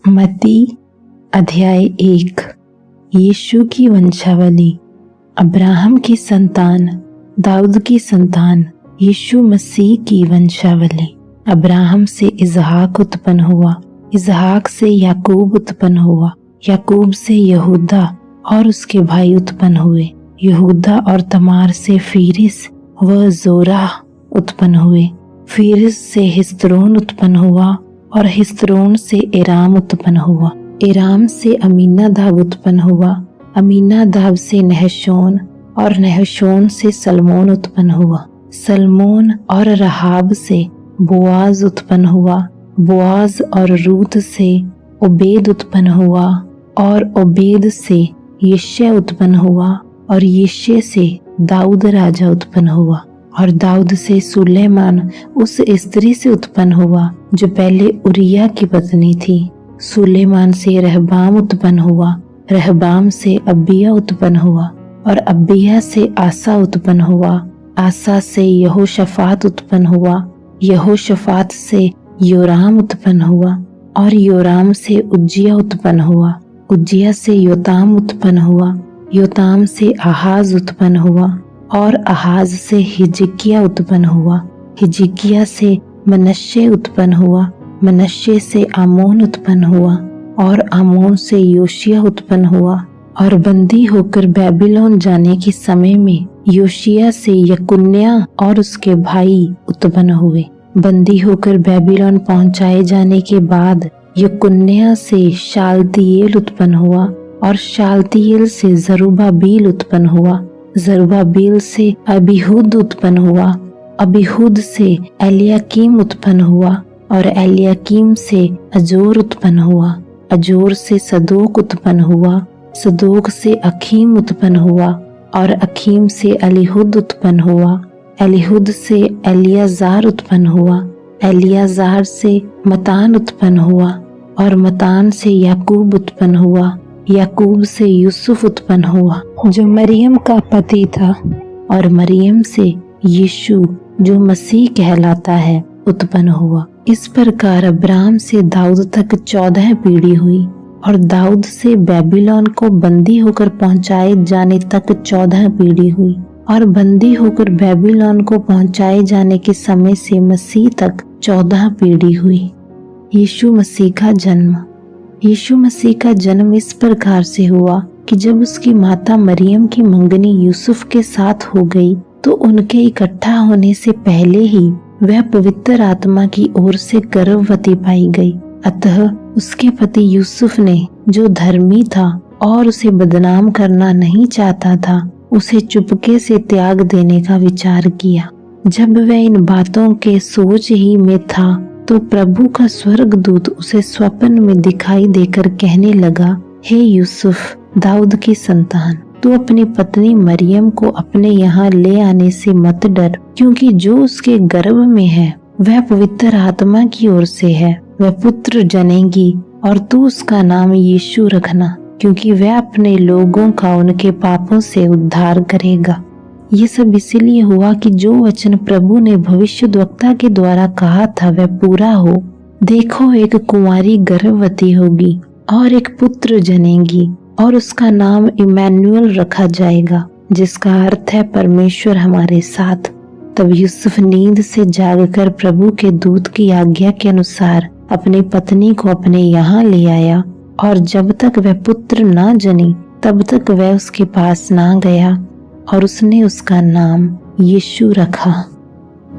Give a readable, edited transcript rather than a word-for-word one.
मत्ती अध्याय 1। यीशु की वंशावली। अब्राहम की संतान, दाऊद की संतान, यीशु मसीह की वंशावली। अब्राहम से इजहाक उत्पन्न हुआ, इजहाक से याकूब उत्पन्न हुआ, याकूब से यहूदा और उसके भाई उत्पन्न हुए। यहूदा और तमार से फीरिस व जोराह उत्पन्न हुए। फीरिस से हिस्रोन उत्पन्न हुआ और हिस्रोन से एराम उत्पन्न हुआ। एराम से अमीनादाब उत्पन्न हुआ। अमीनादाब से नहशोन और नहशोन से सलमोन उत्पन्न हुआ। सलमोन और रहाब से बोआज उत्पन्न हुआ। बोआज और रूत से ओबेद उत्पन्न हुआ और ओबेद से यिशै उत्पन्न हुआ और यिशै से दाऊद राजा उत्पन्न हुआ। और दाऊद से सुलेमान उस स्त्री से उत्पन्न हुआ जो पहले उरिया की पत्नी थी। सुलेमान से रहबाम उत्पन्न हुआ, रहबाम से अबिया उत्पन्न हुआ और अबिया से आसा उत्पन्न हुआ। आसा से यहोशफात उत्पन्न हुआ, यहोशफात से योराम उत्पन्न हुआ और योराम से उज्जिया उत्पन्न हुआ। उज्जिया से योताम उत्पन्न हुआ, योताम से आहाज उत्पन्न हुआ और आहाज से हिजकिया उत्पन्न हुआ। हिजकिया से मनश्शे उत्पन्न हुआ, मनश्शे से आमोन उत्पन्न हुआ और आमोन से योशिया उत्पन्न हुआ। और बंदी होकर बेबीलोन जाने के समय में योशिया से यकुन्या और उसके भाई उत्पन्न हुए। बंदी होकर बेबीलोन पहुंचाए जाने के बाद यकुन्या से शालतियेल उत्पन्न हुआ और शालतियेल से जरुब्बाबिल उत्पन्न हुआ। जरुब्बाबिल से अबीहूद उत्पन्न हुआ, अबीहूद से एलियाकीम उत्पन्न हुआ और एलियाकीम से अजोर उत्पन्न हुआ। अजोर से सदोक उत्पन्न हुआ, सदोक से अखीम उत्पन्न हुआ और अखीम से एलीहूद उत्पन्न हुआ। एलीहूद से एलियाजार उत्पन्न हुआ, एलियाजार से मतान उत्पन्न हुआ और मतान से याकूब उत्पन्न हुआ। याकूब से यूसुफ उत्पन्न हुआ जो मरियम का पति था और मरियम से यीशु जो मसीह कहलाता है उत्पन्न हुआ। इस प्रकार अब्राहम से दाऊद तक 14 पीढ़ी हुई और दाऊद से बेबीलोन को बंदी होकर पहुंचाए जाने तक 14 पीढ़ी हुई और बंदी होकर बेबीलोन को पहुंचाए जाने के समय से मसीह तक 14 पीढ़ी हुई। यीशु मसीह का जन्म। यीशु मसीह का जन्म इस प्रकार से हुआ कि जब उसकी माता मरियम की मंगनी यूसुफ के साथ हो गई तो उनके इकट्ठा होने से पहले ही वह पवित्र आत्मा की ओर से गर्भवती पाई गई। अतः उसके पति यूसुफ ने, जो धर्मी था और उसे बदनाम करना नहीं चाहता था, उसे चुपके से त्याग देने का विचार किया। जब वह इन बातों के सोच ही में था तो प्रभु का स्वर्गदूत उसे स्वप्न में दिखाई देकर कहने लगा, हे यूसुफ, दाऊद की संतान, तू अपनी पत्नी मरियम को अपने यहाँ ले आने से मत डर, क्योंकि जो उसके गर्भ में है वह पवित्र आत्मा की ओर से है। वह पुत्र जनेगी और तू उसका नाम यीशु रखना, क्योंकि वह अपने लोगों का उनके पापों से उद्धार करेगा। ये सब इसीलिए हुआ कि जो वचन प्रभु ने भविष्यद्वक्ता के द्वारा कहा था वह पूरा हो। देखो, एक कुंवारी गर्भवती होगी और एक पुत्र जनेगी और उसका नाम इमैनुएल रखा जाएगा, जिसका अर्थ है परमेश्वर हमारे साथ। तब यूसुफ नींद से जागकर प्रभु के दूत की आज्ञा के अनुसार अपनी पत्नी को अपने यहाँ ले आया और जब तक वह पुत्र ना जनी तब तक वह उसके पास ना गया और उसने उसका नाम यीशु रखा।